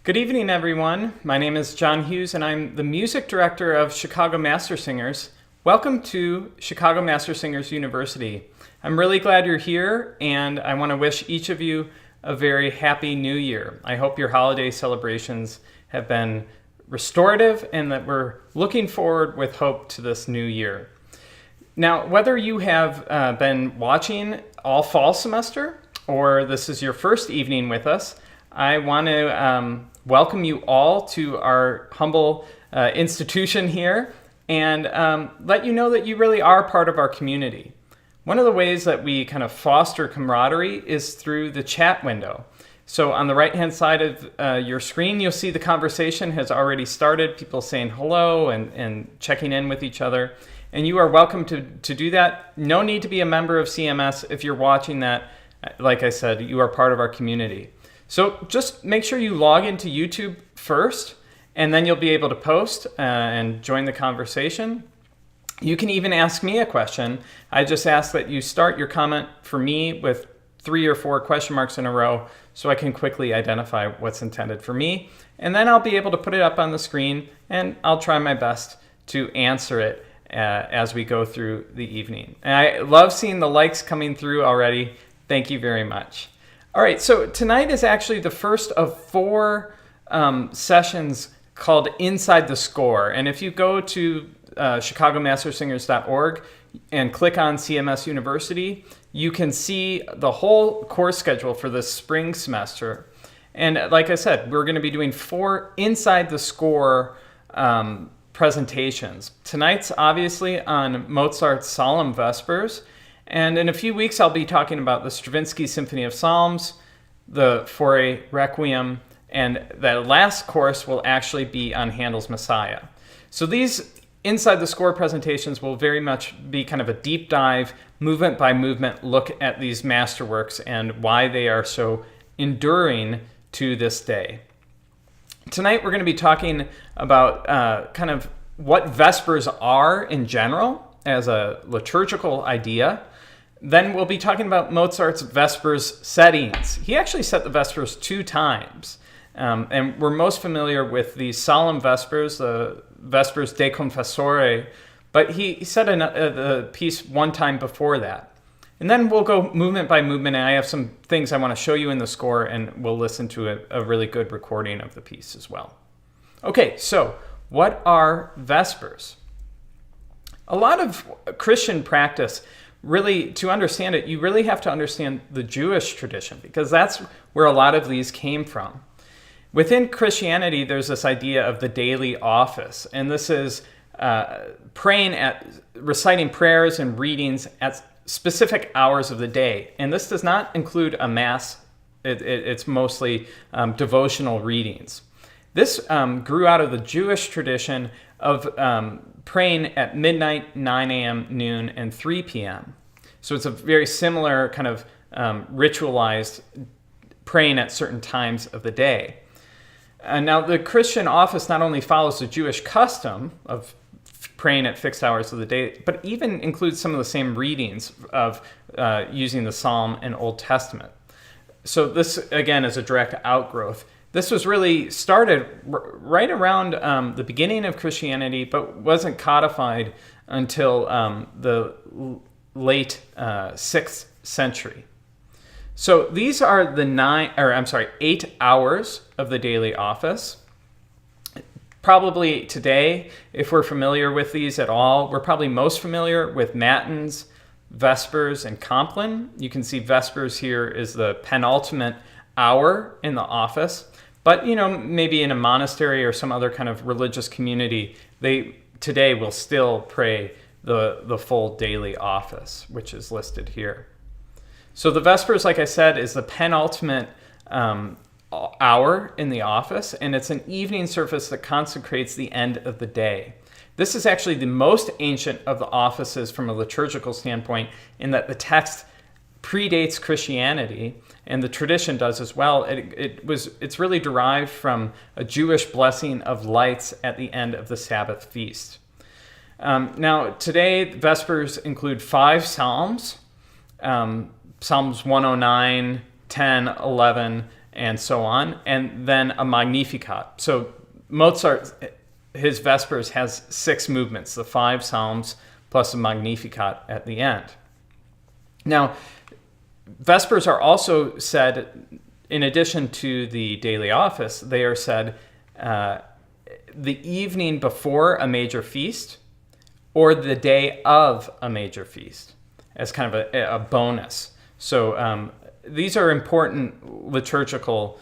Good evening, everyone. My name is John Hughes, and I'm the music director of Chicago Master Singers. Welcome to Chicago Master Singers University. I'm really glad you're here, and I want to wish each of you a very happy new year. I hope your holiday celebrations have been restorative and that we're looking forward with hope to this new year. Now, whether you have been watching all fall semester or this is your first evening with us, I want to welcome you all to our humble institution here and let you know that you really are part of our community. One of the ways that we kind of foster camaraderie is through the chat window. So on the right-hand side of your screen, you'll see the conversation has already started, people saying hello and checking in with each other. And you are welcome to do that. No need to be a member of CMS if you're watching that. Like I said, you are part of our community. So just make sure you log into YouTube first, and then you'll be able to post and join the conversation. You can even ask me a question. I just ask that you start your comment for me with 3 or 4 question marks in a row so I can quickly identify what's intended for me. And then I'll be able to put it up on the screen, and I'll try my best to answer it as we go through the evening. And I love seeing the likes coming through already. Thank you very much. All right, so tonight is actually the first of 4 sessions called Inside the Score. And if you go to chicagomastersingers.org and click on CMS University, you can see the whole course schedule for this spring semester. And like I said, we're going to be doing 4 Inside the Score presentations. Tonight's obviously on Mozart's Solemn Vespers. And in a few weeks, I'll be talking about the Stravinsky Symphony of Psalms, the Fauré Requiem, and the last course will actually be on Handel's Messiah. So these Inside the Score presentations will very much be kind of a deep dive, movement by movement look at these masterworks and why they are so enduring to this day. Tonight, we're going to be talking about kind of what Vespers are in general as a liturgical idea. Then we'll be talking about Mozart's Vespers settings. He actually set the Vespers 2 times. And we're most familiar with the Solemn Vespers, the Vespers de Confessore, but he set the piece 1 time before that. And then we'll go movement by movement, and I have some things I want to show you in the score, and we'll listen to a really good recording of the piece as well. Okay, so what are Vespers? A lot of Christian practice, really, to understand it, you really have to understand the Jewish tradition, because that's where a lot of these came from. Within Christianity, there's this idea of the daily office, and this is reciting prayers and readings at specific hours of the day. And this does not include a mass. It's mostly devotional readings. This grew out of the Jewish tradition of praying at midnight, 9 a.m., noon, and 3 p.m. So it's a very similar kind of ritualized praying at certain times of the day. Now, the Christian office not only follows the Jewish custom of praying at fixed hours of the day, but even includes some of the same readings of using the Psalm and Old Testament. So this, again, is a direct outgrowth. This was really started right around the beginning of Christianity, but wasn't codified until the late 6th century. So these are the 8 hours of the daily office. Probably today, if we're familiar with these at all, we're probably most familiar with Matins, Vespers, and Compline. You can see Vespers here is the penultimate hour in the office. But, maybe in a monastery or some other kind of religious community, they today will still pray the full daily office, which is listed here. So the Vespers, like I said, is the penultimate hour in the office, and it's an evening service that consecrates the end of the day. This is actually the most ancient of the offices from a liturgical standpoint, in that the text predates Christianity, and the tradition does as well. It's really derived from a Jewish blessing of lights at the end of the Sabbath feast. Now, today, Vespers include 5 psalms, Psalms 109, 10, 11, and so on, and then a Magnificat. So Mozart, his Vespers has 6 movements, the 5 psalms plus a Magnificat at the end. Now, Vespers are also said, in addition to the daily office, they are said the evening before a major feast or the day of a major feast as kind of a bonus. So these are important liturgical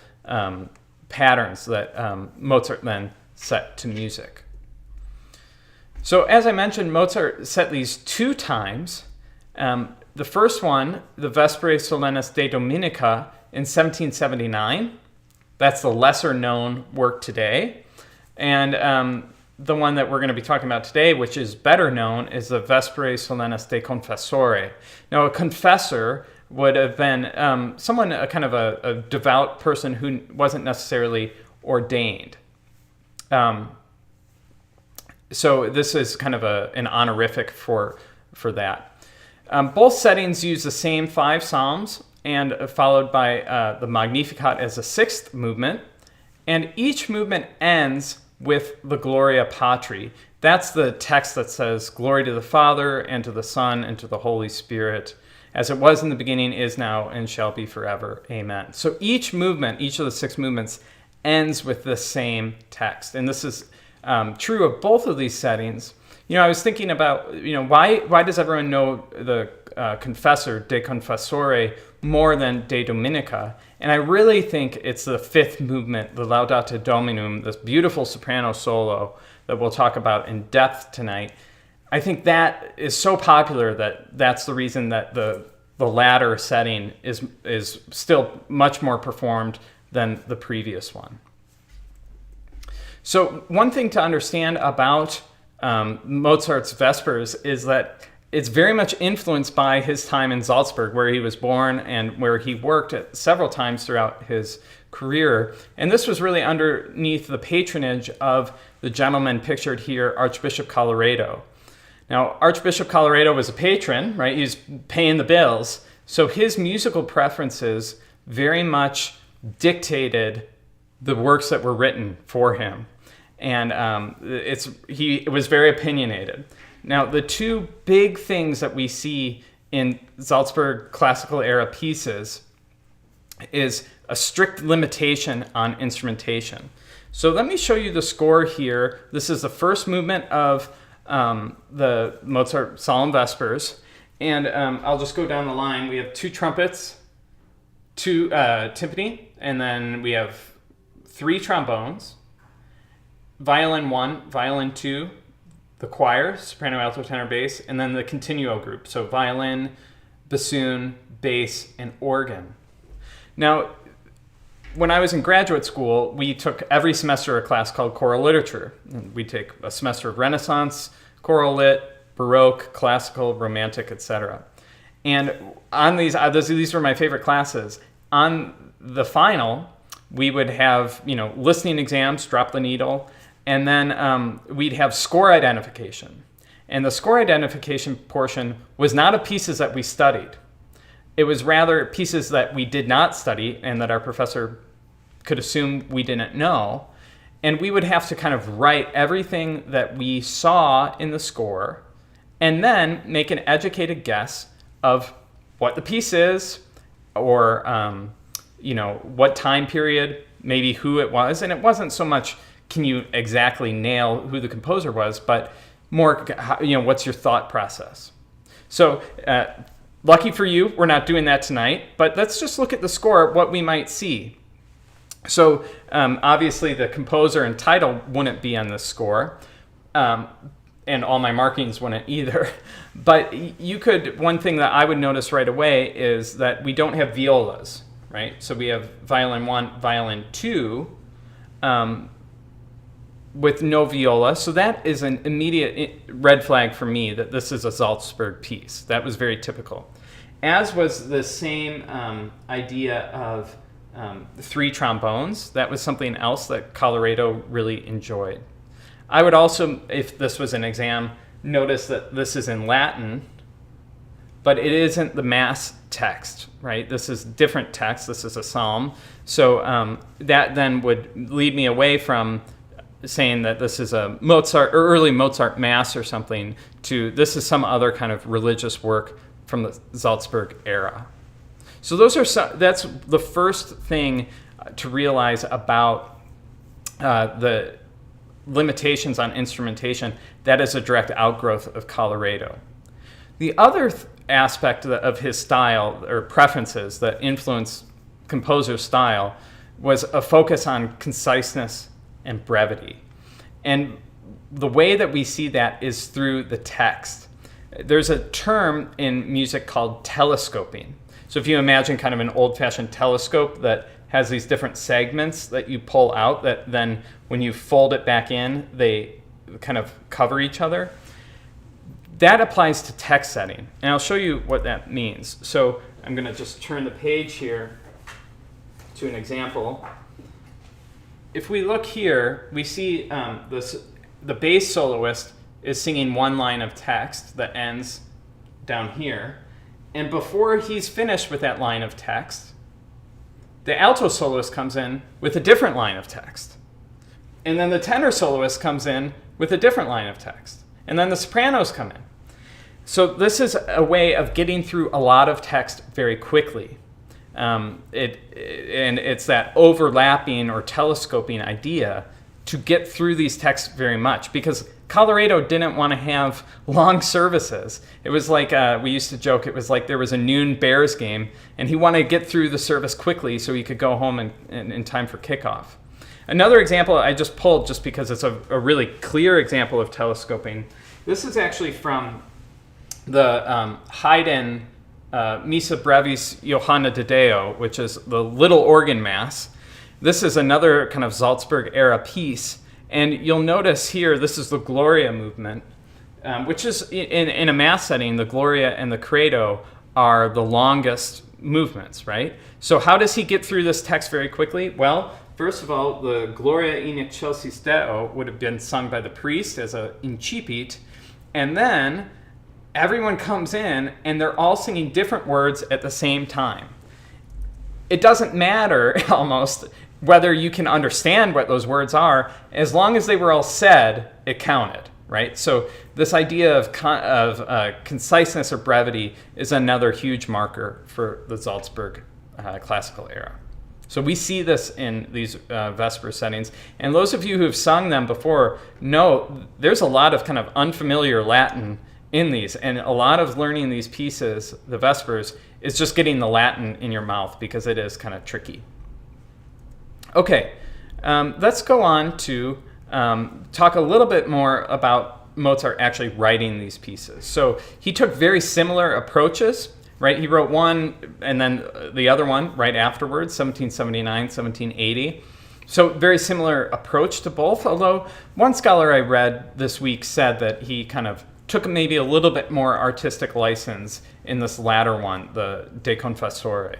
patterns that Mozart then set to music. So as I mentioned, Mozart set these 2 times. The first one, the Vesperae Solennis de Dominica in 1779. That's the lesser known work today. And the one that we're going to be talking about today, which is better known, is the Vesperae Solennis de Confessore. Now, a confessor would have been someone, a kind of a devout person who wasn't necessarily ordained. So this is kind of an honorific for that. Both settings use the same 5 psalms and followed by the Magnificat as a 6th movement. And each movement ends with the Gloria Patri. That's the text that says, "Glory to the Father, and to the Son, and to the Holy Spirit, as it was in the beginning, is now, and shall be forever. Amen." So each movement, each of the 6 movements, ends with the same text. And this is true of both of these settings. I was thinking about, why does everyone know the Confessor, De Confessore, more than De Dominica? And I really think it's the 5th movement, the Laudate Dominum, this beautiful soprano solo that we'll talk about in depth tonight. I think that is so popular that's the reason that the latter setting is still much more performed than the previous one. So one thing to understand about Mozart's Vespers is that it's very much influenced by his time in Salzburg, where he was born and where he worked several times throughout his career. And this was really underneath the patronage of the gentleman pictured here, Archbishop Colloredo. Now, Archbishop Colloredo was a patron, right? He was paying the bills. So his musical preferences very much dictated the works that were written for him. And he was very opinionated. Now, the 2 big things that we see in Salzburg classical era pieces is a strict limitation on instrumentation. So let me show you the score here. This is the first movement of the Mozart Solemn Vespers. And I'll just go down the line. We have 2 trumpets, 2 timpani, and then we have 3 trombones, violin 1, violin 2, the choir, soprano, alto, tenor, bass, and then the continuo group. So violin, bassoon, bass, and organ. Now, when I was in graduate school, we took every semester a class called choral literature. We take a semester of Renaissance, choral lit, Baroque, classical, romantic, etc. And on these were my favorite classes. On the final, we would have listening exams, drop the needle, and then we'd have score identification. And the score identification portion was not of pieces that we studied. It was rather pieces that we did not study and that our professor could assume we didn't know. And we would have to kind of write everything that we saw in the score and then make an educated guess of what the piece is or, what time period, maybe who it was. And it wasn't so much can you exactly nail who the composer was, but more, what's your thought process? So lucky for you, we're not doing that tonight, but let's just look at the score, what we might see. So obviously the composer and title wouldn't be on this score, and all my markings wouldn't either. But one thing that I would notice right away is that we don't have violas, right? So we have violin 1, violin 2, with no viola. So that is an immediate red flag for me that this is a Salzburg piece. That was very typical. As was the same idea of 3 trombones. That was something else that Colloredo really enjoyed. I would also, if this was an exam, notice that this is in Latin, but it isn't the mass text, right? This is different text. This is a psalm. So that then would lead me away from saying that this is a Mozart or early Mozart mass or something to this is some other kind of religious work from the Salzburg era. So that's the first thing to realize about the limitations on instrumentation. That is a direct outgrowth of Colorado. The other aspect of his style or preferences that influenced composer's style was a focus on conciseness and brevity. And the way that we see that is through the text. There's a term in music called telescoping. So if you imagine kind of an old-fashioned telescope that has these different segments that you pull out that then when you fold it back in, they kind of cover each other. That applies to text setting. And I'll show you what that means. So I'm going to just turn the page here to an example. If we look here, we see the bass soloist is singing one line of text that ends down here. And before he's finished with that line of text, the alto soloist comes in with a different line of text. And then the tenor soloist comes in with a different line of text. And then the sopranos come in. So this is a way of getting through a lot of text very quickly. And it's that overlapping or telescoping idea to get through these texts very much, because Colorado didn't want to have long services. It was like, we used to joke, it was like there was a noon Bears game, and he wanted to get through the service quickly so he could go home in time for kickoff. Another example I just pulled just because it's a really clear example of telescoping. This is actually from the Haydn Missa Brevis Johanna de Deo, which is the Little Organ Mass. This is another kind of Salzburg era piece. And you'll notice here, this is the Gloria movement, which is in a mass setting, the Gloria and the Credo are the longest movements, right? So how does he get through this text very quickly? Well, first of all, the Gloria in excelsis Deo would have been sung by the priest as a incipit, and then everyone comes in and they're all singing different words at the same time. It doesn't matter almost whether you can understand what those words are, as long as they were all said, it counted, right? So this idea of conciseness or brevity is another huge marker for the Salzburg classical era. So we see this in these Vesper settings. And those of you who have sung them before know there's a lot of kind of unfamiliar Latin in these. And a lot of learning these pieces, the Vespers, is just getting the Latin in your mouth because it is kind of tricky. Okay, let's go on to talk a little bit more about Mozart actually writing these pieces. So he took very similar approaches, right? He wrote one and then the other one right afterwards, 1779, 1780. So very similar approach to both, although one scholar I read this week said that he kind of took maybe a little bit more artistic license in this latter one, the De Confessore.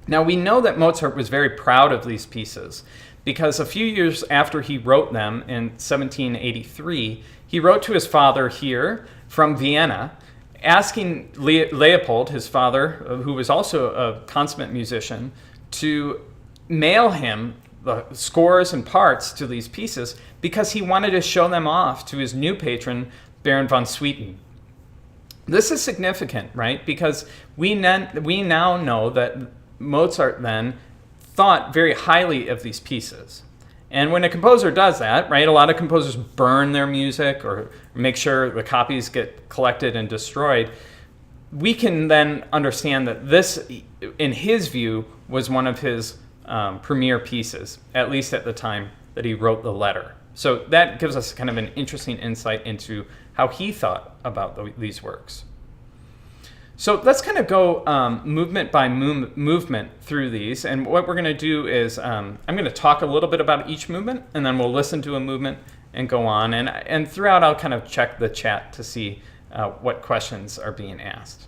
Now, we know that Mozart was very proud of these pieces because a few years after he wrote them in 1783, he wrote to his father here from Vienna, asking Leopold, his father, who was also a consummate musician, to mail him the scores and parts to these pieces because he wanted to show them off to his new patron, Baron von Swieten. This is significant, right? Because we now know that Mozart then thought very highly of these pieces. And when a composer does that, right, a lot of composers burn their music or make sure the copies get collected and destroyed. We can then understand that this, in his view, was one of his premier pieces, at least at the time that he wrote the letter. So that gives us kind of an interesting insight into how he thought about these works. So let's kind of go movement by movement through these. And what we're going to do is I'm going to talk a little bit about each movement, and then we'll listen to a movement and go on. And throughout, I'll kind of check the chat to see what questions are being asked.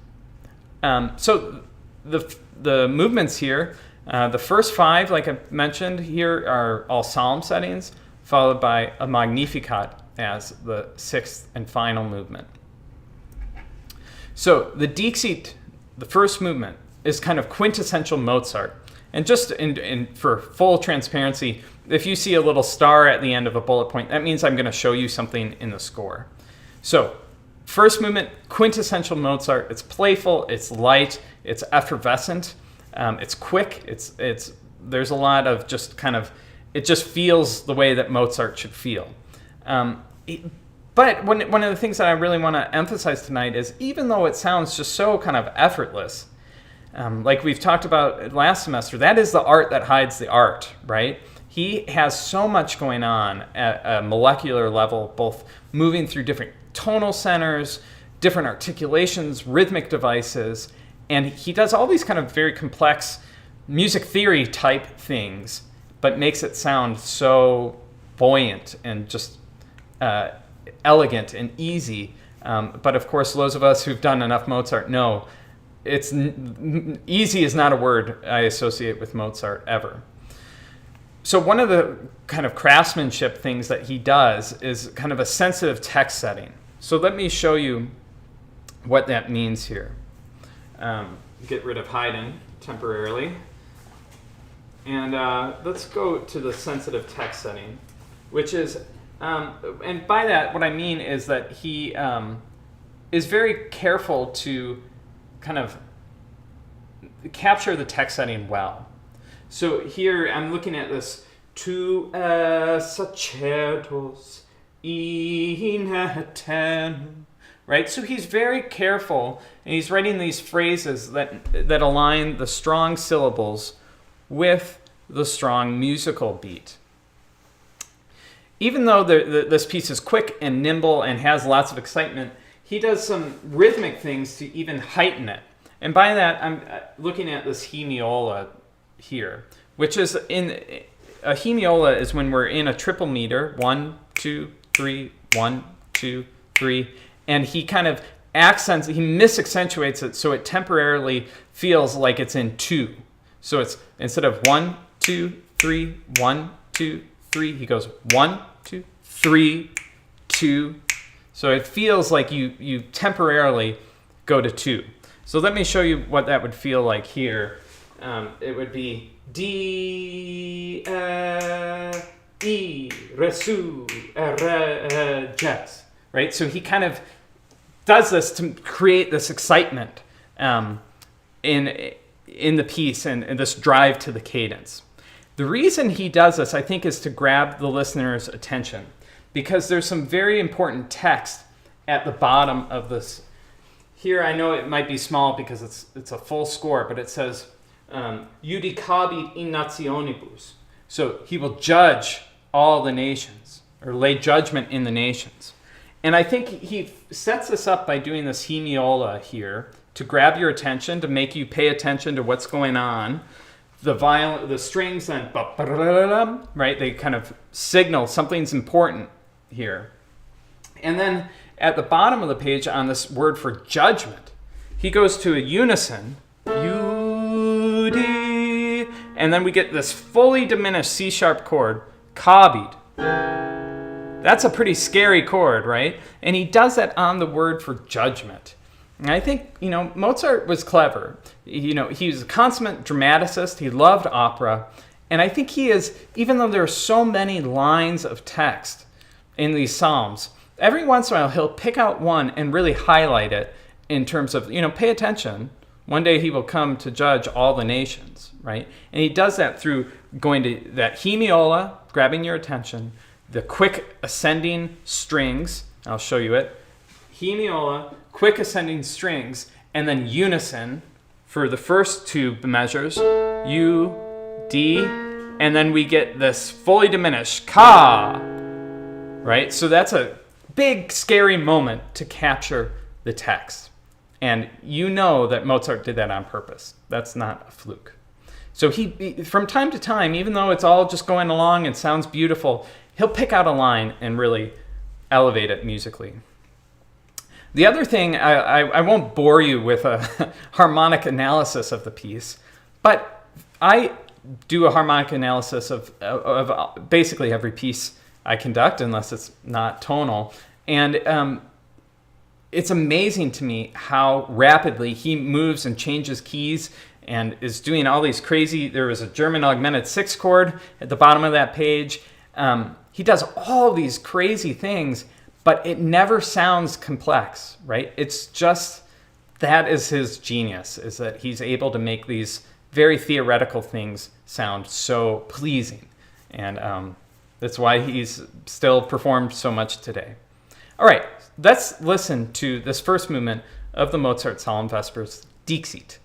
So the movements here, the first five, like I mentioned here, are all psalm settings, followed by a Magnificat as the sixth and final movement. So the Dixit, the first movement, is kind of quintessential Mozart. And just for full transparency, if you see a little star at the end of a bullet point, that means I'm going to show you something in the score. So first movement, quintessential Mozart. It's playful, it's light, it's effervescent, it's quick. There's a lot of just kind of, it just feels the way that Mozart should feel. But one of the things that I really want to emphasize tonight is, even though it sounds just so kind of effortless, like we've talked about last semester, that is the art that hides the art, right? He has so much going on at a molecular level, both moving through different tonal centers, different articulations, rhythmic devices, and he does all these kind of very complex music theory type things, but makes it sound so buoyant and just elegant and easy. But of course, those of us who've done enough Mozart know easy is not a word I associate with Mozart ever. So one of the kind of craftsmanship things that he does is kind of a sensitive text setting. So let me show you what that means here. Get rid of hiding temporarily. And let's go to the sensitive text setting, which is, and by that, what I mean is that he is very careful to kind of capture the text setting well. So here I'm looking at this, tu sacerdos in eternum, right? So he's very careful, and he's writing these phrases that align the strong syllables with the strong musical beat. Even though this piece is quick and nimble and has lots of excitement, he does some rhythmic things to even heighten it. And by that, I'm looking at this hemiola here, which is a hemiola is when we're in a triple meter, 1, 2, 3, 1, 2, 3, and he kind of he misaccentuates it so it temporarily feels like it's in 2. So it's, instead of 1, 2, 3, 1, 2, 3, he goes 1, 2, 3, 2. So it feels like you temporarily go to 2. So let me show you what that would feel like here. It would be D, E, Re, Su, Re, Jes, right? So he kind of does this to create this excitement in the piece and this drive to the cadence. The reason he does this, I think, is to grab the listener's attention, because there's some very important text at the bottom of this. Here, I know it might be small because it's a full score, but it says, Judicabit in nationibus. So he will judge all the nations, or lay judgment in the nations. And I think he sets this up by doing this hemiola here to grab your attention, to make you pay attention to what's going on. The strings then, right? They kind of signal something's important here. And then at the bottom of the page on this word for judgment, he goes to a unison, Yudi, and then we get this fully diminished C-sharp chord, kabid. That's a pretty scary chord, right? And he does that on the word for judgment. And I think, Mozart was clever. He was a consummate dramaticist. He loved opera. And I think he is, even though there are so many lines of text in these psalms, every once in a while he'll pick out one and really highlight it in terms of, pay attention. One day he will come to judge all the nations, right? And he does that through going to that hemiola, grabbing your attention, the quick ascending strings, I'll show you it, hemiola, quick ascending strings, and then unison for the first two measures, U, D, and then we get this fully diminished ka, right? So that's a big, scary moment to capture the text. And you know that Mozart did that on purpose. That's not a fluke. So he, from time to time, even though it's all just going along and sounds beautiful, he'll pick out a line and really elevate it musically. The other thing, I won't bore you with a harmonic analysis of the piece, but I do a harmonic analysis of basically every piece I conduct, unless it's not tonal. And it's amazing to me how rapidly he moves and changes keys and is doing all these crazy. There was a German augmented sixth chord at the bottom of that page. He does all these crazy things, but it never sounds complex, right? It's just, that is his genius, is that he's able to make these very theoretical things sound so pleasing. And that's why he's still performed so much today. All right, let's listen to this first movement of the Mozart Solemn Vespers, Dixit.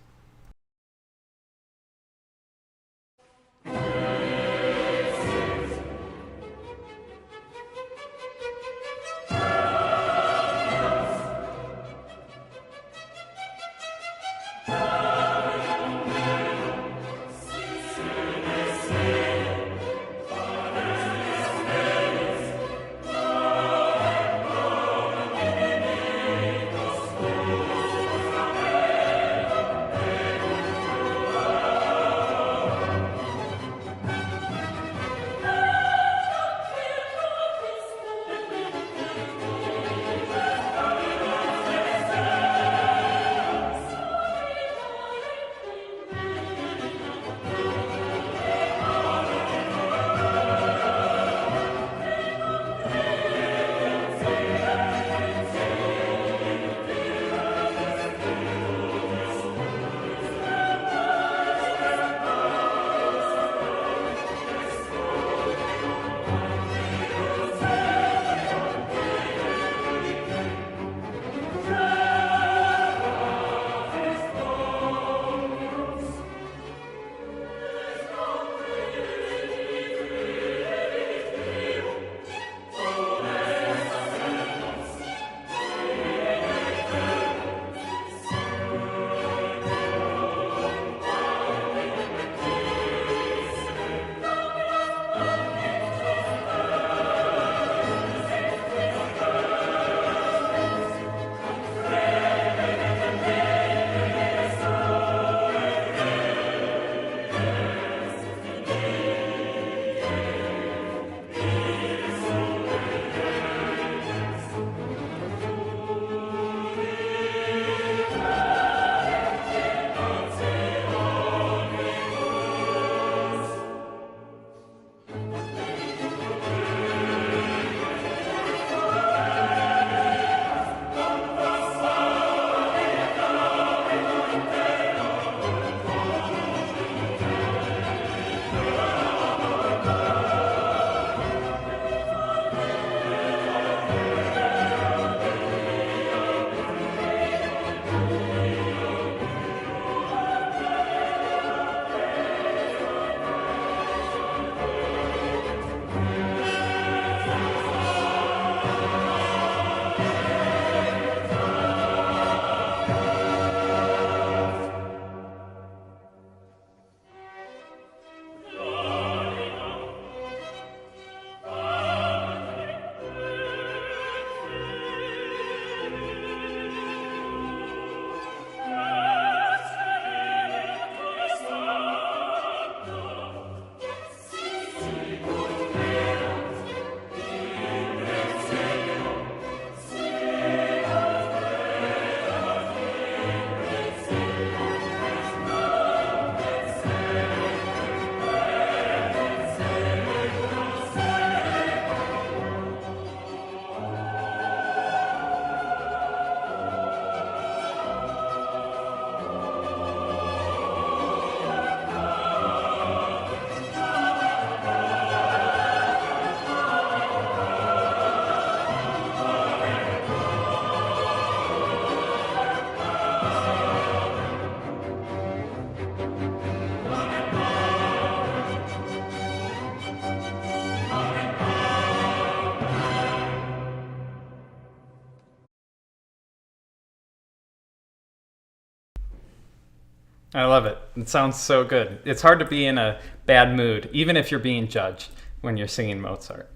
I love it. It sounds so good. It's hard to be in a bad mood, even if you're being judged when you're singing Mozart.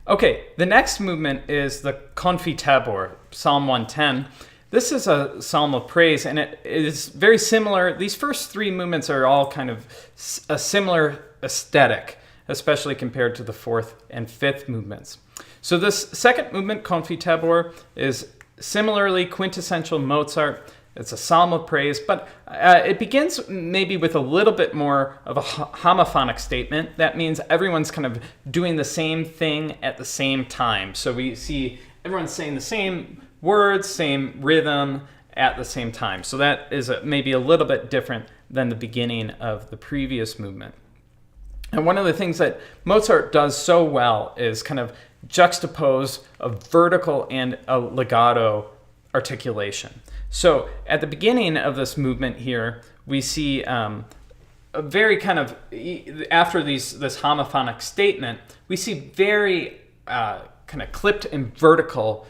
Okay, the next movement is the Confitabor, Psalm 110. This is a psalm of praise, and it is very similar. These first three movements are all kind of a similar aesthetic, especially compared to the fourth and fifth movements. So this second movement, Confitabor, is Similarly, quintessential Mozart, it's a psalm of praise, but it begins maybe with a little bit more of a homophonic statement. That means everyone's kind of doing the same thing at the same time. So we see everyone's saying the same words, same rhythm at the same time. So that is maybe a little bit different than the beginning of the previous movement. And one of the things that Mozart does so well is kind of juxtapose a vertical and a legato articulation. So at the beginning of this movement here, we see a very kind of, after this homophonic statement, we see very kind of clipped and vertical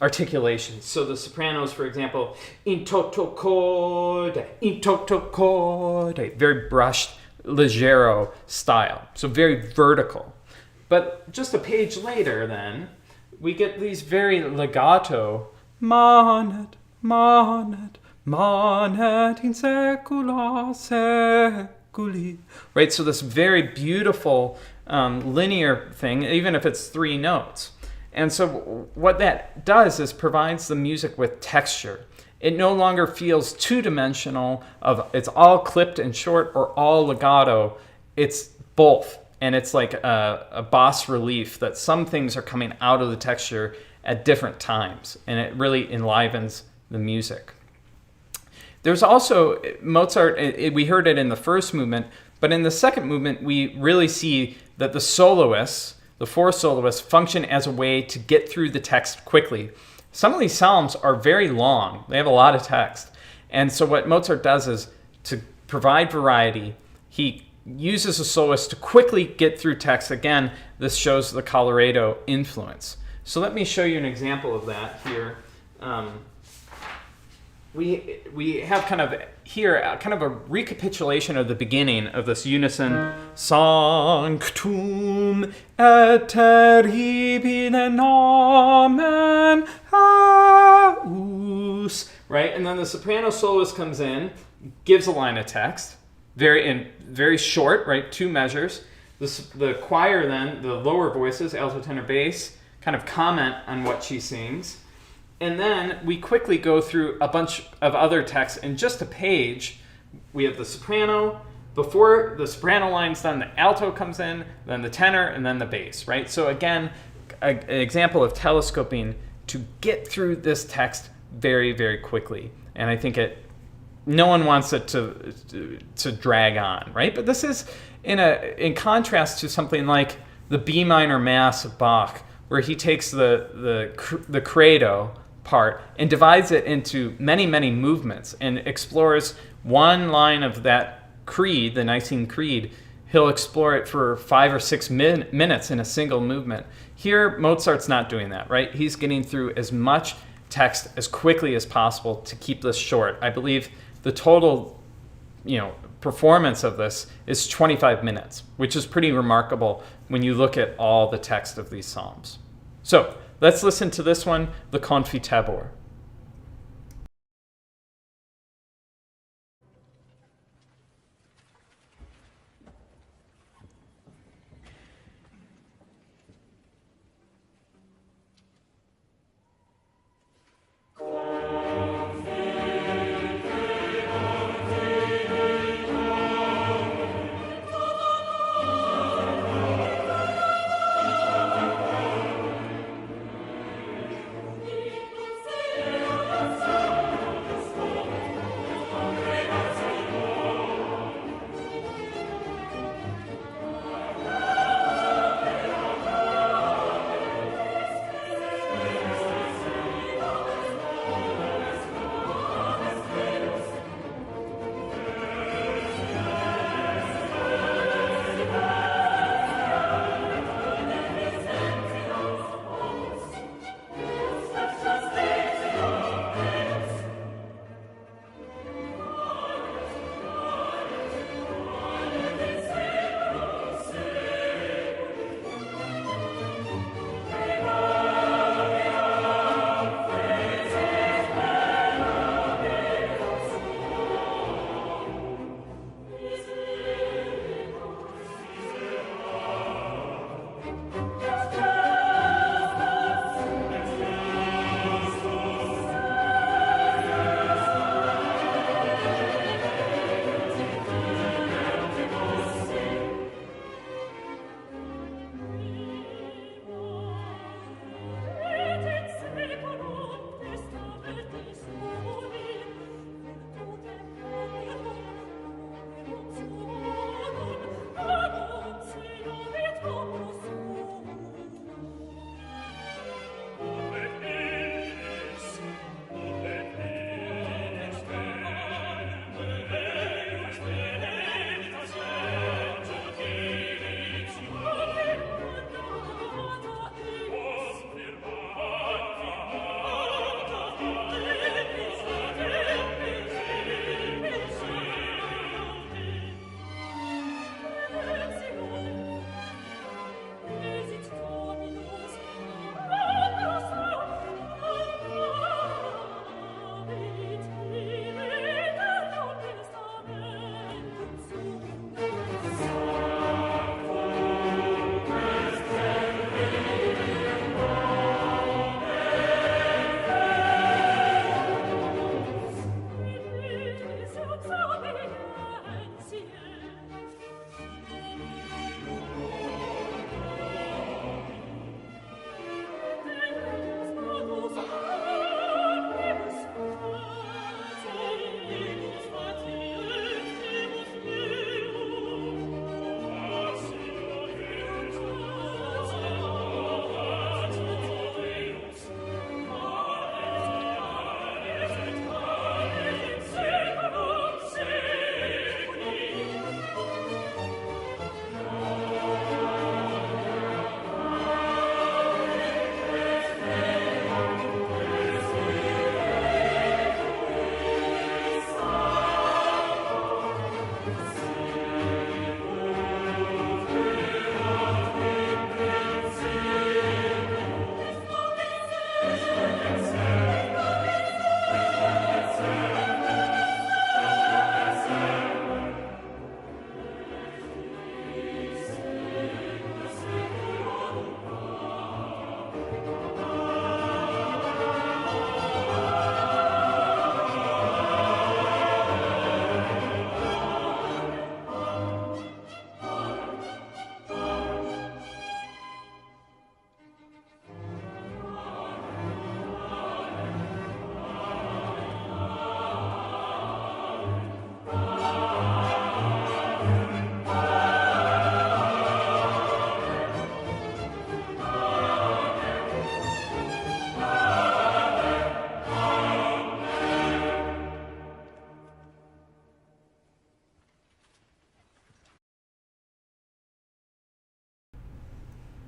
articulations. So the sopranos, for example, in toto corde, very brushed, leggero style. So very vertical. But just a page later, then, we get these very legato, manet, manet, manet in saecula saeculi. Right, so this very beautiful linear thing, even if it's 3 notes. And so what that does is provides the music with texture. It no longer feels two-dimensional of it's all clipped and short or all legato. It's both. And it's like a bas relief that some things are coming out of the texture at different times. And it really enlivens the music. There's also Mozart, we heard it in the first movement, but in the second movement, we really see that the soloists, the 4 soloists, function as a way to get through the text quickly. Some of these psalms are very long. They have a lot of text. And so what Mozart does is to provide variety, he uses a soloist to quickly get through text. Again, this shows the colorato influence. So let me show you an example of that here. We have kind of here kind of a recapitulation of the beginning of this unison Sanctum et terribile nomen haus, right? And then the soprano soloist comes in, gives a line of text, very short, right? 2 measures. The choir then, the lower voices, alto, tenor, bass, kind of comment on what she sings. And then we quickly go through a bunch of other texts. In just a page, we have the soprano. Before the soprano line's done, the alto comes in, then the tenor, and then the bass, right? So again, an example of telescoping to get through this text very, very quickly. And I think no one wants it to drag on, right? But this is in contrast to something like the B minor Mass of Bach, where he takes the credo part and divides it into many, many movements and explores one line of that creed, the Nicene Creed. He'll explore it for 5 or 6 minutes in a single movement. Here, Mozart's not doing that, right? He's getting through as much text as quickly as possible to keep this short. I believe the total, performance of this is 25 minutes, which is pretty remarkable when you look at all the text of these psalms. So let's listen to this one, the Confitabor.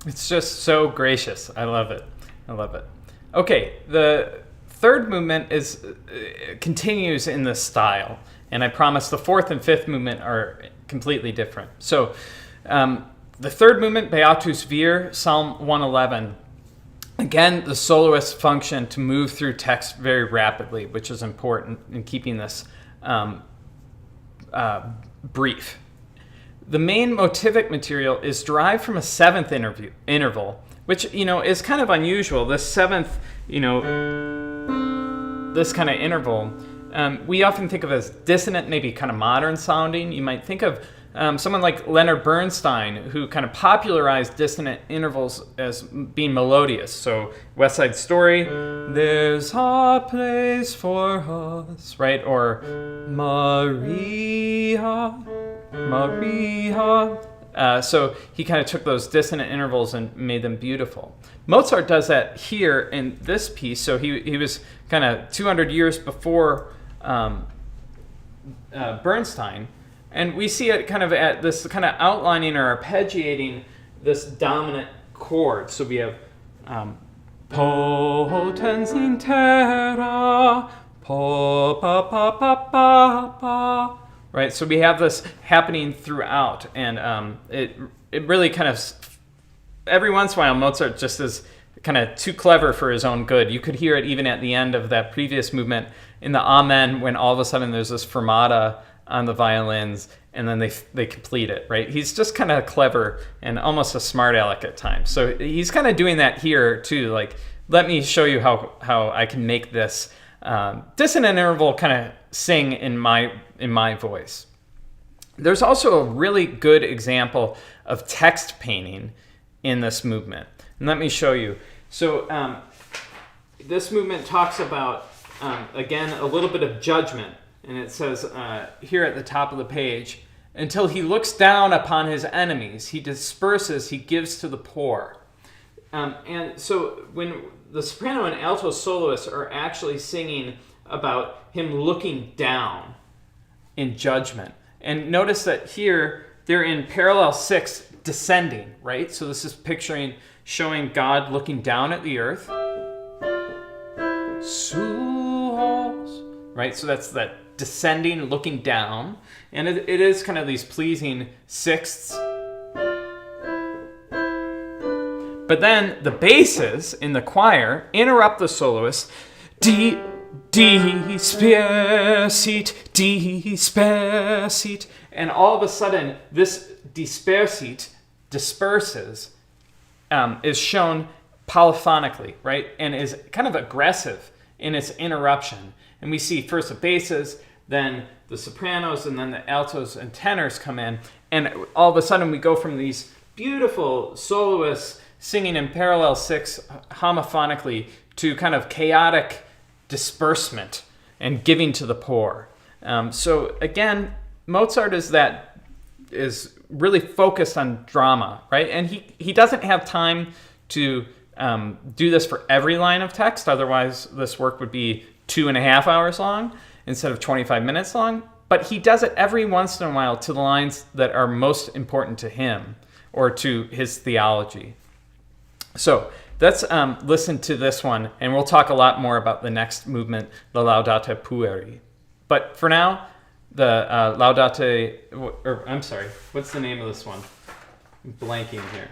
It's just so gracious. I love it. I love it. Okay, the third movement is continues in this style, and I promise the fourth and fifth movement are completely different. So the third movement, Beatus Vir, Psalm 111. Again, the soloist function to move through text very rapidly, which is important in keeping this brief. The main motivic material is derived from a seventh interval, which, is kind of unusual. This seventh, this kind of interval, we often think of as dissonant, maybe kind of modern sounding. You might think of someone like Leonard Bernstein, who kind of popularized dissonant intervals as being melodious. So West Side Story, there's a place for us, right? Or Maria. So he kind of took those dissonant intervals and made them beautiful. Mozart does that here in this piece. So he was kind of 200 years before Bernstein. And we see it kind of at this kind of outlining or arpeggiating this dominant chord. So we have potens in terra, po pa pa pa pa pa. Right, so we have this happening throughout, and it really kind of, every once in a while, Mozart just is kind of too clever for his own good. You could hear it even at the end of that previous movement in the Amen, when all of a sudden there's this fermata on the violins, and then they complete it, right? He's just kind of clever and almost a smart aleck at times. So he's kind of doing that here too, like, let me show you how I can make this dissonant interval kind of sing in my voice. There's also a really good example of text painting in this movement. And let me show you. So this movement talks about, again, a little bit of judgment. And it says here at the top of the page, until he looks down upon his enemies, he disperses, he gives to the poor. And so when the soprano and alto soloists are actually singing about him looking down in judgment. And notice that here they're in parallel 6 descending, right? So this is showing God looking down at the earth. Suos, right? So that's that descending, looking down. And it is kind of these pleasing sixths. But then the basses in the choir interrupt the soloist. Dispersit. And all of a sudden, this dispersit, disperses, is shown polyphonically, right? And is kind of aggressive in its interruption. And we see first the basses, then the sopranos, and then the altos and tenors come in. And all of a sudden, we go from these beautiful soloists singing in parallel 6 homophonically to kind of chaotic disbursement and giving to the poor. So again, Mozart is really focused on drama, right? And he doesn't have time to do this for every line of text. Otherwise, this work would be 2.5 hours long instead of 25 minutes long. But he does it every once in a while to the lines that are most important to him or to his theology. So let's listen to this one, and we'll talk a lot more about the next movement, the Laudate Pueri. But for now, the Laudate, or I'm sorry, what's the name of this one? I'm blanking here.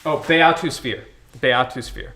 Oh, Beatus Vir. Beatus Vir.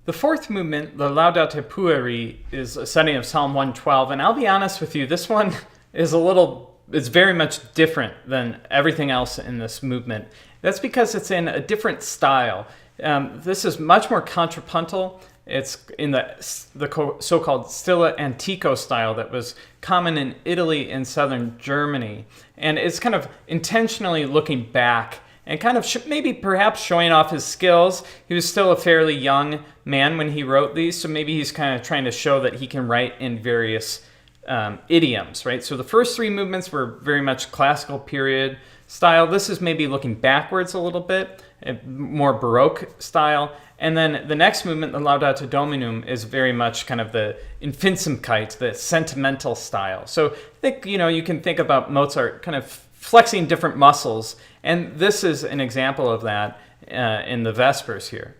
The fourth movement, the Laudate Pueri, is a setting of Psalm 112, and I'll be honest with you, this one is it's very much different than everything else in this movement. That's because it's in a different style. This is much more contrapuntal. It's in the so-called Stile Antico style that was common in Italy and southern Germany. And it's kind of intentionally looking back and kind of maybe perhaps showing off his skills. He was still a fairly young man when he wrote these, so maybe he's kind of trying to show that he can write in various idioms, right? So the first three movements were very much classical period style. This is maybe looking backwards a little bit, more Baroque style. And then the next movement, the Laudate Dominum, is very much kind of the Empfindsamkeit, the sentimental style. So I think, you can think about Mozart kind of flexing different muscles, and this is an example of that in the Vespers here.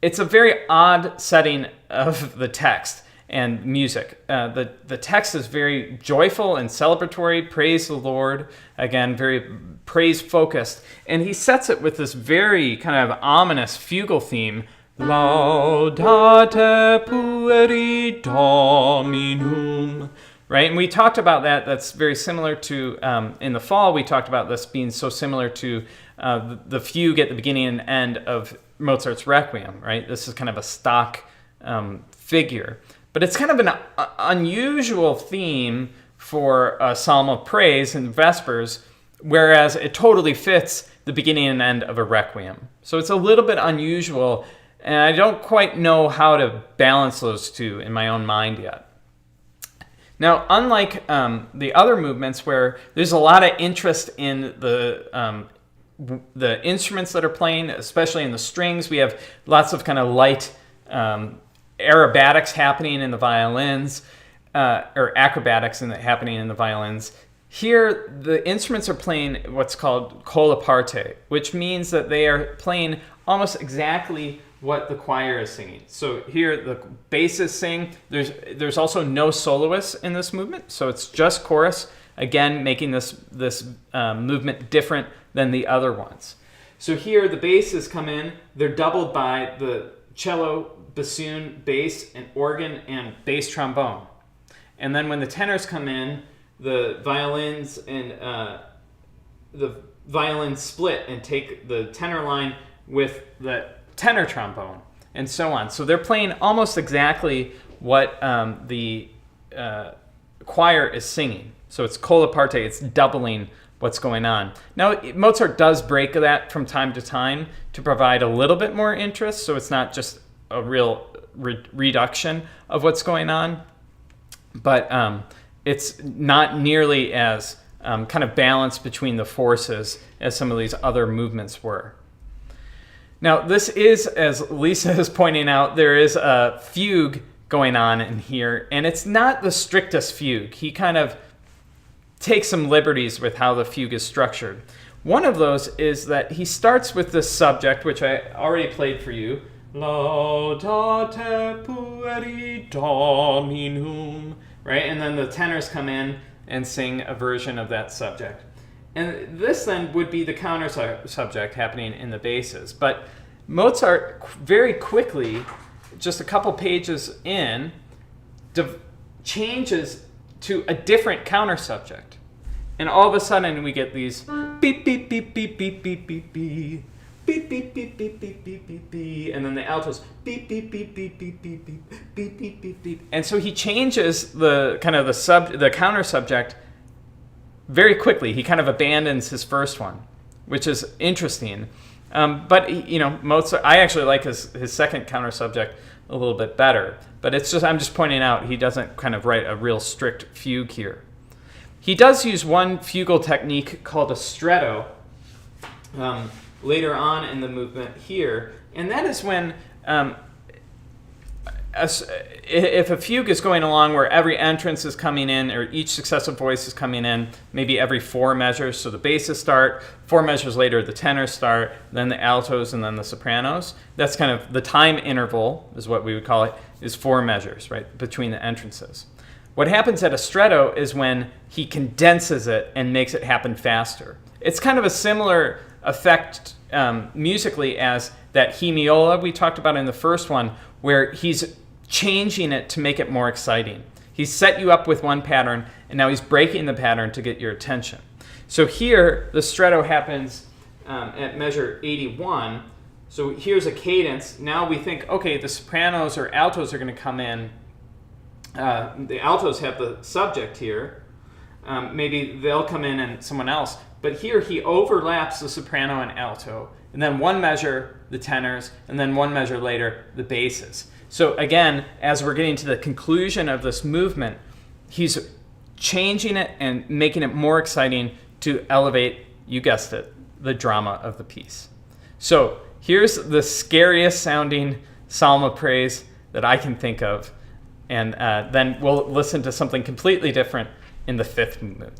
It's a very odd setting of the text and music. The text is very joyful and celebratory, praise the Lord, again, very praise-focused, and he sets it with this very kind of ominous fugal theme, Laudate Pueri Dominum, right? And we talked about that. That's very similar to, in the fall, we talked about this being so similar to the fugue at the beginning and end of Mozart's Requiem, right? This is kind of a stock figure. But it's kind of an unusual theme for a psalm of praise in Vespers, whereas it totally fits the beginning and end of a Requiem. So it's a little bit unusual, and I don't quite know how to balance those two in my own mind yet. Now, unlike the other movements where there's a lot of interest in the instruments that are playing, especially in the strings, we have lots of kind of light aerobatics happening in the violins, or acrobatics happening in the violins. Here, the instruments are playing what's called colla parte, which means that they are playing almost exactly what the choir is singing. So here, the basses sing. There's also no soloists in this movement, so it's just chorus. Again, making this movement different than the other ones. So here, the basses come in. They're doubled by the cello, bassoon, bass, and organ, and bass trombone. And then when the tenors come in, the violins and the violins split and take the tenor line with the tenor trombone, and so on. So they're playing almost exactly what the choir is singing. So it's colla parte, it's doubling what's going on. Now, Mozart does break that from time to time to provide a little bit more interest, so it's not just a real reduction of what's going on, but it's not nearly as kind of balanced between the forces as some of these other movements were. Now, this is, as Lisa is pointing out, there is a fugue going on in here, and it's not the strictest fugue. He kind of takes some liberties with how the fugue is structured. One of those is that he starts with this subject, which I already played for you, Laudate Pueri Dominum, right? And then the tenors come in and sing a version of that subject. And this then would be the counter subject happening in the basses. But Mozart very quickly, just a couple pages in, changes to a different counter subject. And all of a sudden we get these beep, beep, beep, beep, beep, beep, beep, beep. Beep, beep, beep, beep, beep, beep, beep, beep, and then the altos, beep, beep, beep, beep, beep, beep, beep, beep, beep, beep, beep. And so he changes the kind of the counter subject very quickly. He kind of abandons his first one, which is interesting. But Mozart, I actually like his second counter subject a little bit better. But I'm just pointing out he doesn't kind of write a real strict fugue here. He does use one fugal technique called a stretto later on in the movement here, and that is when if a fugue is going along where every entrance is coming in, or each successive voice is coming in, maybe every 4 measures, so the basses start, 4 measures later the tenors start, then the altos, and then the sopranos. That's kind of the time interval, is what we would call it, is 4 measures, right, between the entrances. What happens at a stretto is when he condenses it and makes it happen faster. It's kind of a similar effect musically as that hemiola we talked about in the first one, where he's changing it to make it more exciting. He's set you up with one pattern, and now he's breaking the pattern to get your attention. So here, the stretto happens at measure 81. So here's a cadence. Now we think, okay, the sopranos or altos are going to come in. The altos have the subject here. Maybe they'll come in and someone else. But here he overlaps the soprano and alto. And then one measure, the tenors, and then one measure later, the basses. So again, as we're getting to the conclusion of this movement, he's changing it and making it more exciting to elevate, you guessed it, the drama of the piece. So here's the scariest sounding psalm of praise that I can think of. And then we'll listen to something completely different in the fifth movement.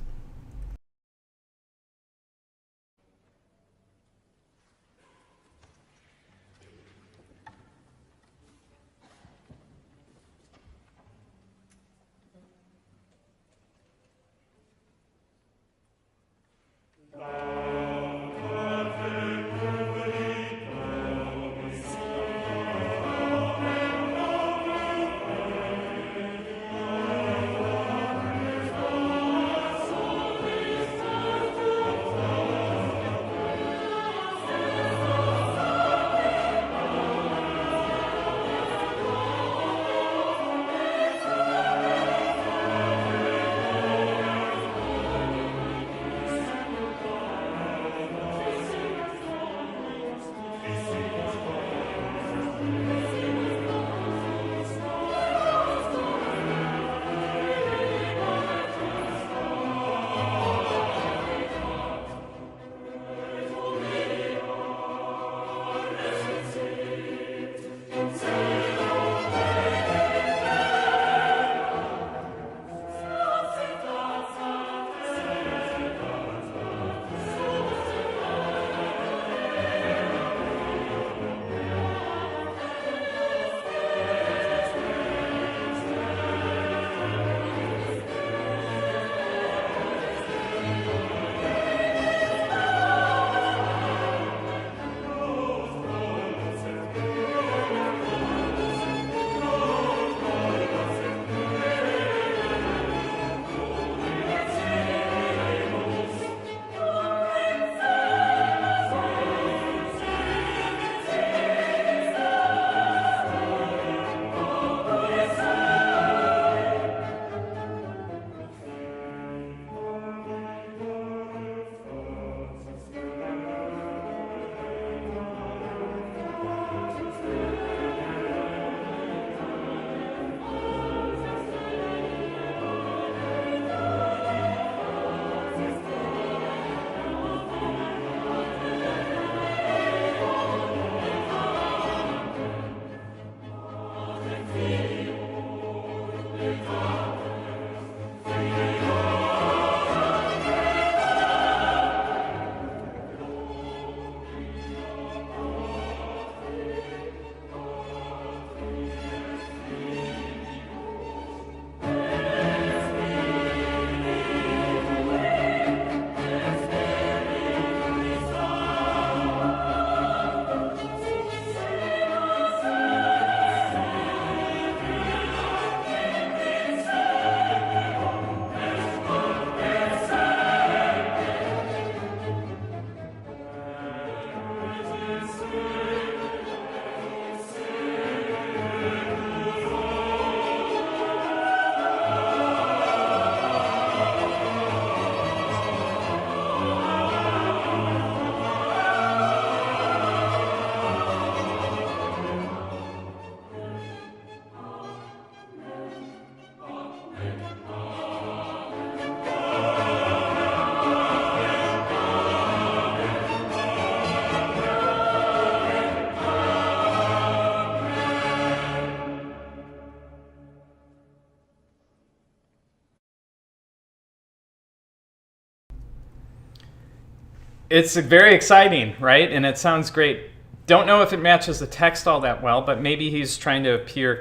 It's very exciting, right? And it sounds great. Don't know if it matches the text all that well, but maybe he's trying to appear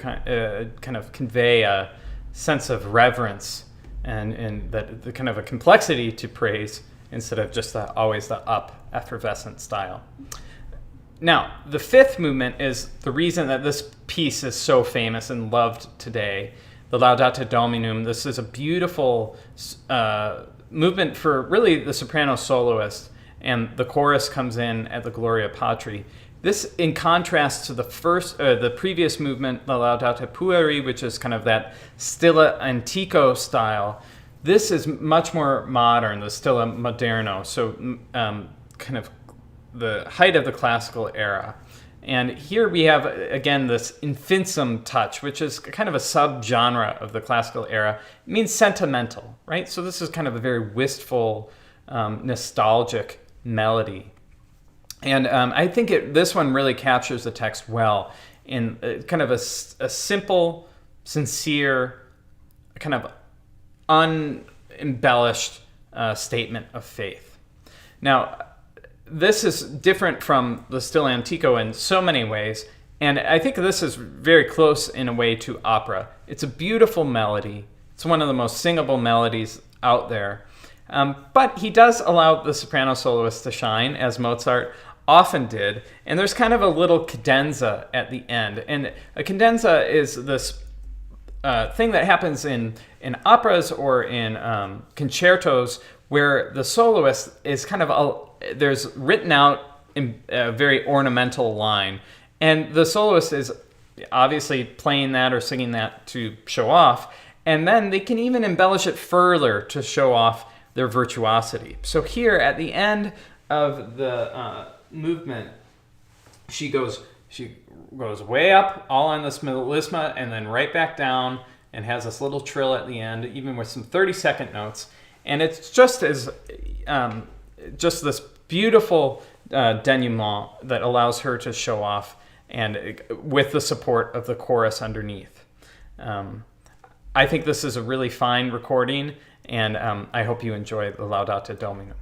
kind of convey a sense of reverence and that the kind of a complexity to praise instead of just always the up effervescent style. Now, the fifth movement is the reason that this piece is so famous and loved today, the Laudate Dominum. This is a beautiful movement for really the soprano soloist, and the chorus comes in at the Gloria Patri. This, in contrast to the previous movement, the Laudate Pueri, which is kind of that Stile Antico style. This is much more modern, the Stile Moderno, so kind of the height of the classical era. And here we have, again, this infinsum touch, which is kind of a subgenre of the classical era. It means sentimental, right? So this is kind of a very wistful, nostalgic melody. And I think this one really captures the text well in kind of a simple, sincere, kind of unembellished statement of faith. Now, this is different from the Stile Antico in so many ways, and I think this is very close in a way to opera. It's a beautiful melody. It's one of the most singable melodies out there. But he does allow the soprano soloist to shine, as Mozart often did, and there's kind of a little cadenza at the end. And a cadenza is this thing that happens in operas or in concertos where the soloist is kind of there's written out in a very ornamental line, and the soloist is obviously playing that or singing that to show off, and then they can even embellish it further to show off their virtuosity. So here at the end of the movement, she goes way up, all on this melisma, and then right back down, and has this little trill at the end, even with some 30-second notes. And it's just as just this beautiful denouement that allows her to show off, and with the support of the chorus underneath. I think this is a really fine recording, and I hope you enjoy the Laudate Dominum.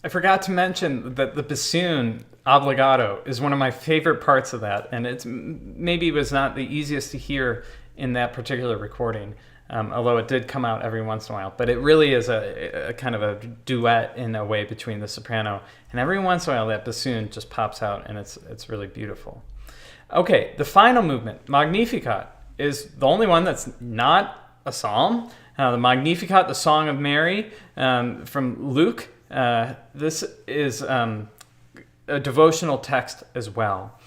I forgot to mention that the bassoon obbligato is one of my favorite parts of that, and it's maybe was not the easiest to hear in that particular recording, although it did come out every once in a while. But it really is a kind of a duet in a way between the soprano, and every once in a while that bassoon just pops out, and it's really beautiful. Okay, the final movement, Magnificat, is the only one that's not a psalm. The Magnificat, the Song of Mary, from Luke. This is a devotional text as well.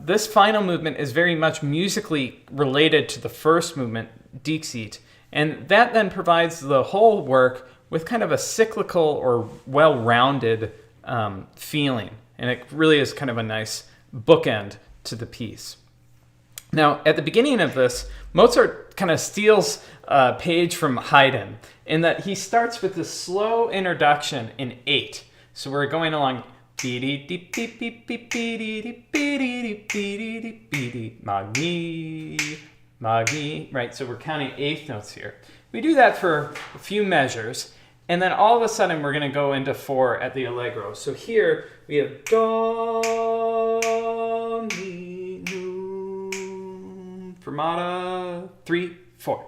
This final movement is very much musically related to the first movement, Dixit, and that then provides the whole work with kind of a cyclical or well-rounded feeling, and it really is kind of a nice bookend to the piece. Now, at the beginning of this, Mozart kind of steals a page from Haydn in that he starts with this slow introduction in 8. So we're going along Magni, right? So we're counting eighth notes here. We do that for a few measures, and then all of a sudden we're going to go into 4 at the allegro. So here we have do, mi, nu, fermata, 3, 4.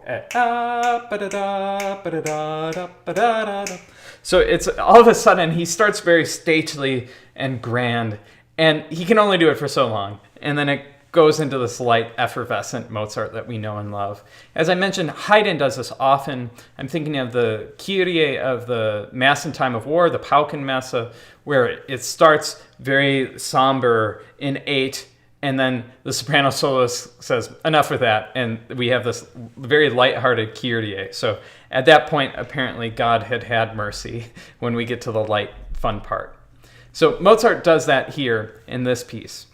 So it's all of a sudden he starts very stately and grand, and he can only do it for so long. And then it goes into this light, effervescent Mozart that we know and love. As I mentioned, Haydn does this often. I'm thinking of the Kyrie of the Mass in Time of War, the Paukenmesse, where it starts very somber in 8, and then the soprano soloist says, enough with that, and we have this very lighthearted Kyrie. So at that point, apparently God had had mercy when we get to the light, fun part. So Mozart does that here in this piece.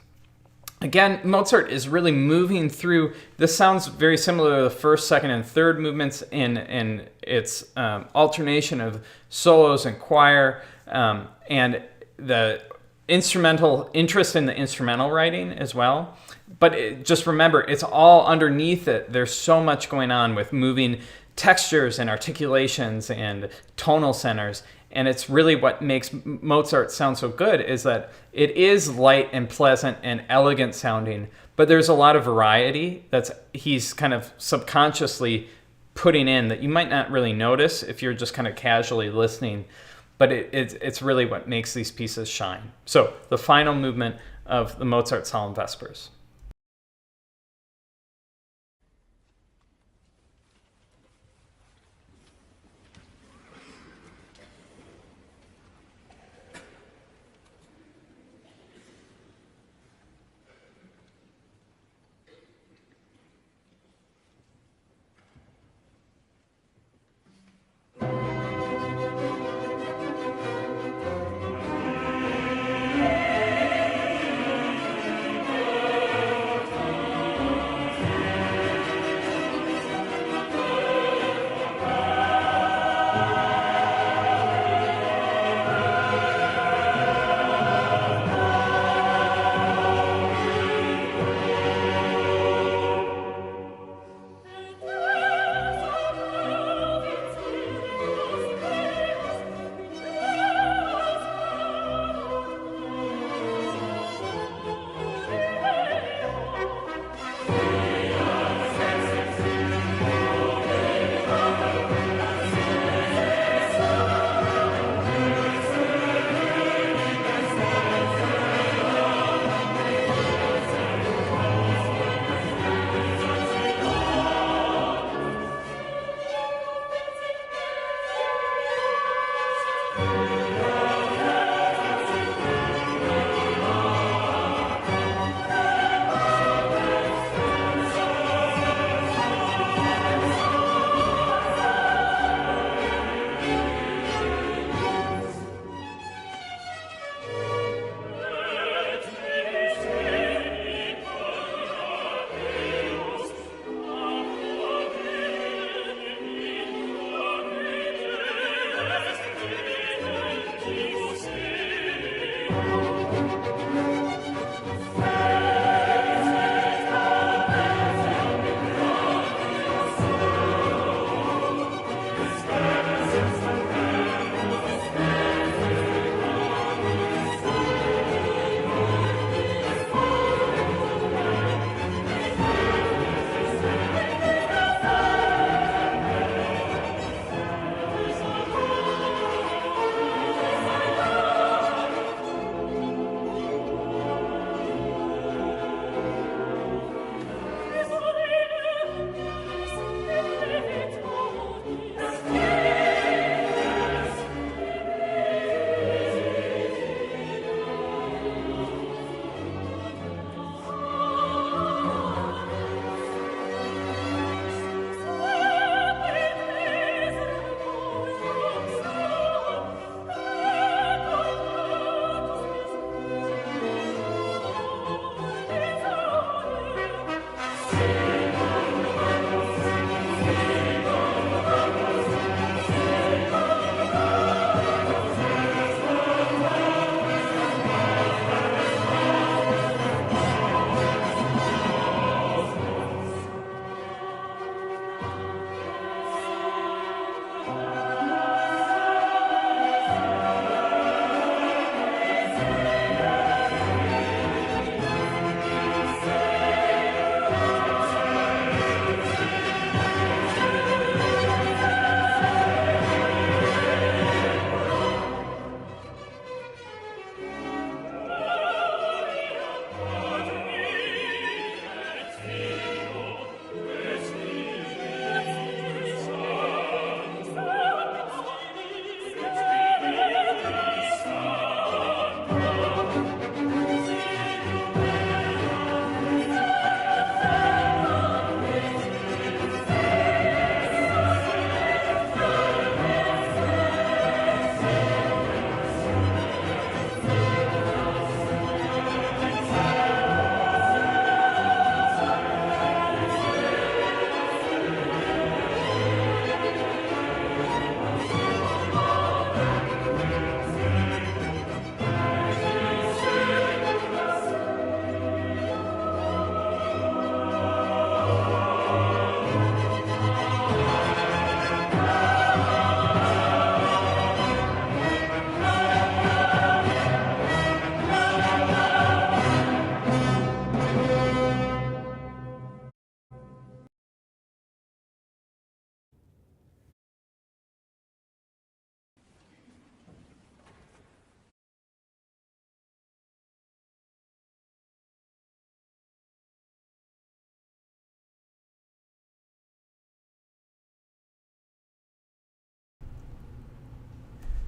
Again, Mozart is really moving through. This sounds very similar to the first, second, and third movements in its alternation of solos and choir, and the instrumental interest in the instrumental writing as well. But just remember, it's all underneath it. There's so much going on with moving textures and articulations and tonal centers. And it's really what makes Mozart sound so good is that it is light and pleasant and elegant sounding, but there's a lot of variety that's he's kind of subconsciously putting in that you might not really notice if you're just kind of casually listening, but it's really what makes these pieces shine. So the final movement of the Mozart Solemn Vespers.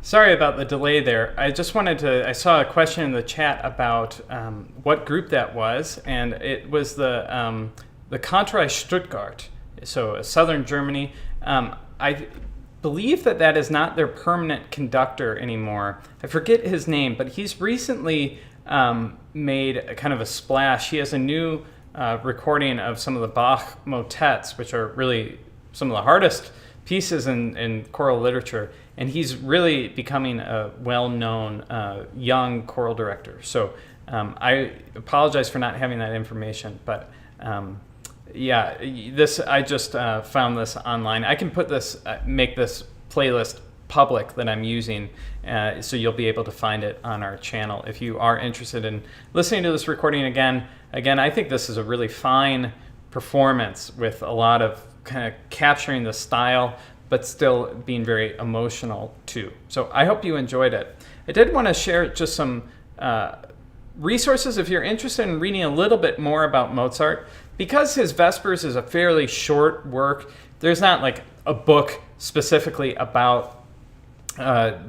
Sorry about the delay there. I just wanted to, I saw a question in the chat about what group that was, and it was the Kantorei Stuttgart, so southern Germany. I believe that is not their permanent conductor anymore. I forget his name, but he's recently made a kind of a splash. He has a new recording of some of the Bach motets, which are really some of the hardest pieces in choral literature, and he's really becoming a well-known young choral director. So I apologize for not having that information, but yeah, I just found this online. I can put this, make this playlist public that I'm using, so you'll be able to find it on our channel if you are interested in listening to this recording again. Again, I think this is a really fine performance with a lot of kind of capturing the style, but still being very emotional too. So I hope you enjoyed it. I did want to share just some resources if you're interested in reading a little bit more about Mozart. Because his Vespers is a fairly short work, there's not like a book specifically about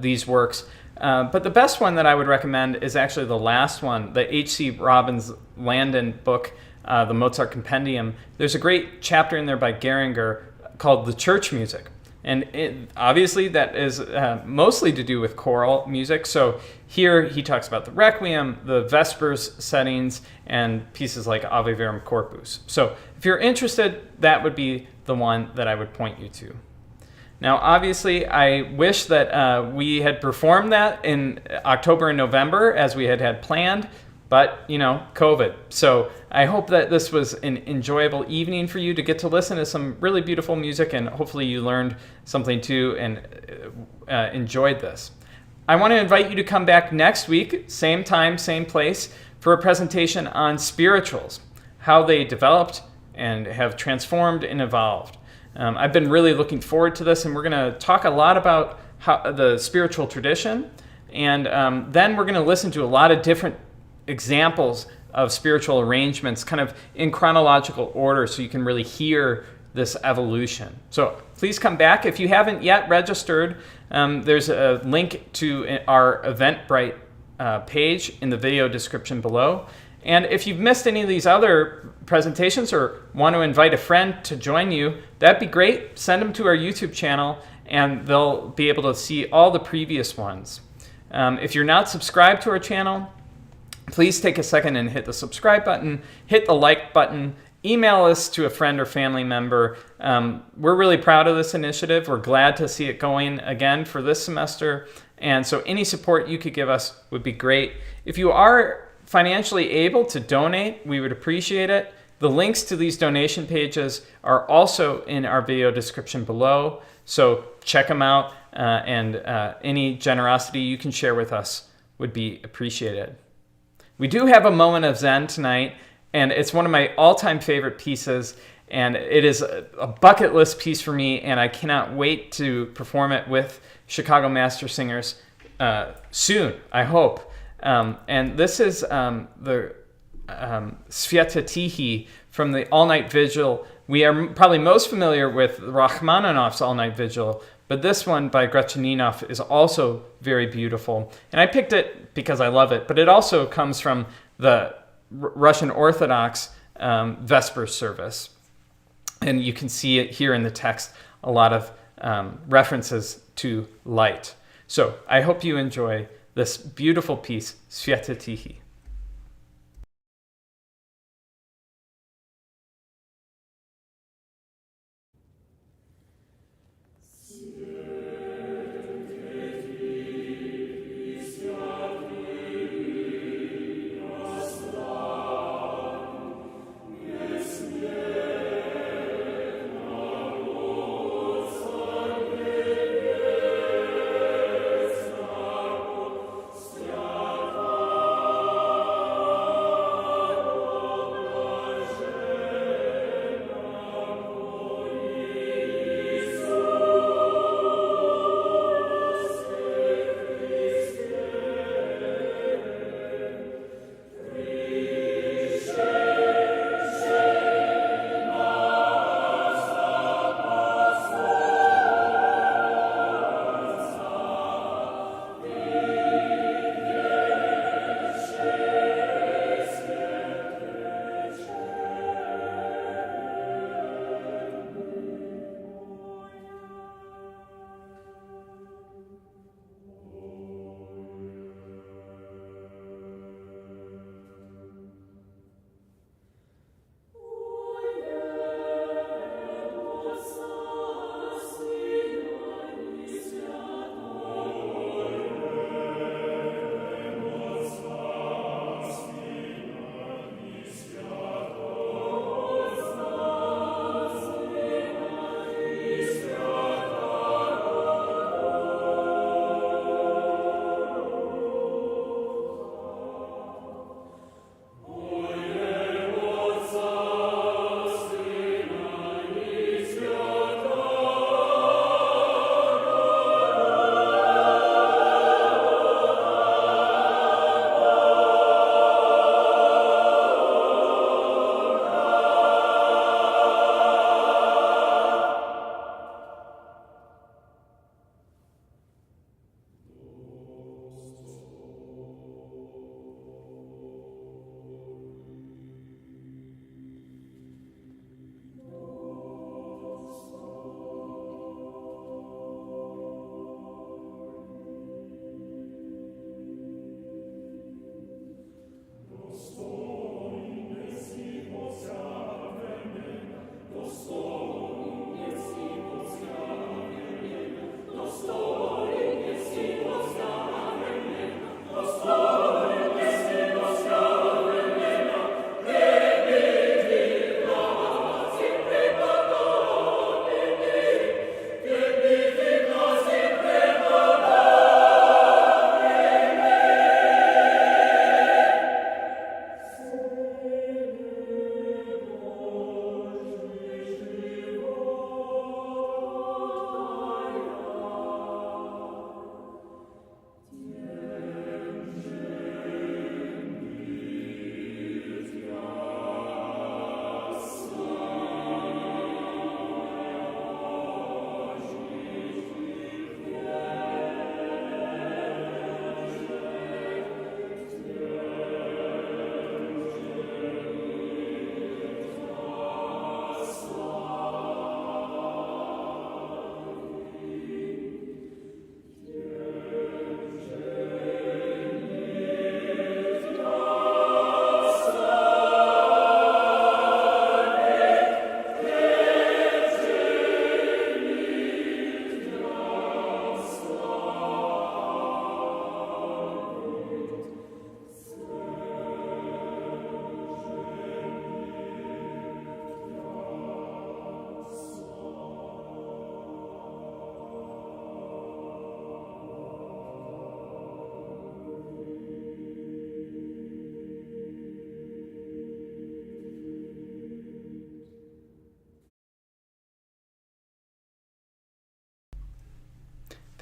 these works. But the best one that I would recommend is actually the last one, the H.C. Robbins Landon book, the Mozart Compendium. There's a great chapter in there by Geringer called The Church Music. And obviously that is mostly to do with choral music. So here he talks about the Requiem, the Vespers settings, and pieces like Ave Verum Corpus. So if you're interested, that would be the one that I would point you to. Now, obviously, I wish that we had performed that in October and November as we had planned, but, you know, COVID. So I hope that this was an enjoyable evening for you to get to listen to some really beautiful music, and hopefully you learned something too and enjoyed this. I want to invite you to come back next week, same time, same place, for a presentation on spirituals, how they developed and have transformed and evolved. I've been really looking forward to this, and we're going to talk a lot about the spiritual tradition, and then we're going to listen to a lot of different examples of spiritual arrangements kind of in chronological order so you can really hear this evolution. So please come back. If you haven't yet registered, there's a link to our Eventbrite page in the video description below. And if you've missed any of these other presentations or want to invite a friend to join you, that'd be great. Send them to our YouTube channel and they'll be able to see all the previous ones. If you're not subscribed to our channel, please take a second and hit the subscribe button, hit the like button, email us to a friend or family member. We're really proud of this initiative. We're glad to see it going again for this semester. And so any support you could give us would be great. If you are financially able to donate, we would appreciate it. The links to these donation pages are also in our video description below. So check them out, and any generosity you can share with us would be appreciated. We do have a moment of Zen tonight, and it's one of my all-time favorite pieces, and it is a bucket list piece for me, and I cannot wait to perform it with Chicago Master Singers soon, I hope. And this is the Sviata Tihi from the All-Night Vigil. We are probably most familiar with Rachmaninoff's All-Night Vigil, but this one by Gretchaninov is also very beautiful. And I picked it because I love it, but it also comes from the Russian Orthodox Vespers service. And you can see it here in the text, a lot of references to light. So I hope you enjoy this beautiful piece, Sviata Tihi.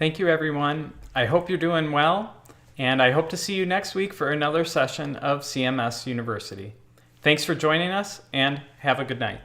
Thank you, everyone. I hope you're doing well, and I hope to see you next week for another session of CMS University. Thanks for joining us, and have a good night.